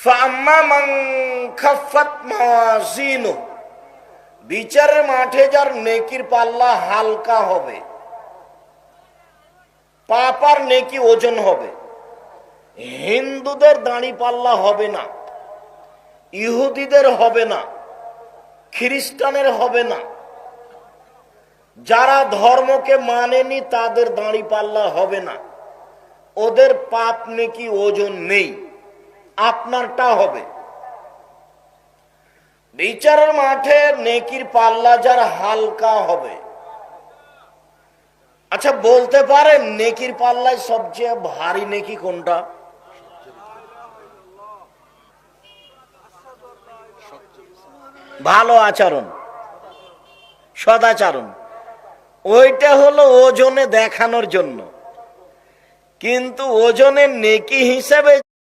ফাম্মা মান খাফফাত মাওয়াজিনু, বিচারের মাঠে যার নেকির পাল্লা হালকা হবে, পাপ আর নেকি ওজন হবে। হিন্দুদের দাঁড়ি পাল্লা হবে না, ইহুদিদের হবে না, খ্রিস্টানের হবে না, যারা ধর্মকে মানেনি তাদের দাঁড়ি পাল্লা হবে না। ওদের পাপ নেকি ওজন নেই, আপনারটা হবে। বিচারের মাঠে নেকির পাল্লা যার হালকা হবে। আচ্ছা বলতে পারেন নেকির পাল্লায় সবচেয়ে ভারী নেকি কোনটা? ভালো আচরণ, সদাচরণ। ওইটা হলো ওজনে দেখানোর জন্য, কিন্তু ওজনের নেকি হিসেবে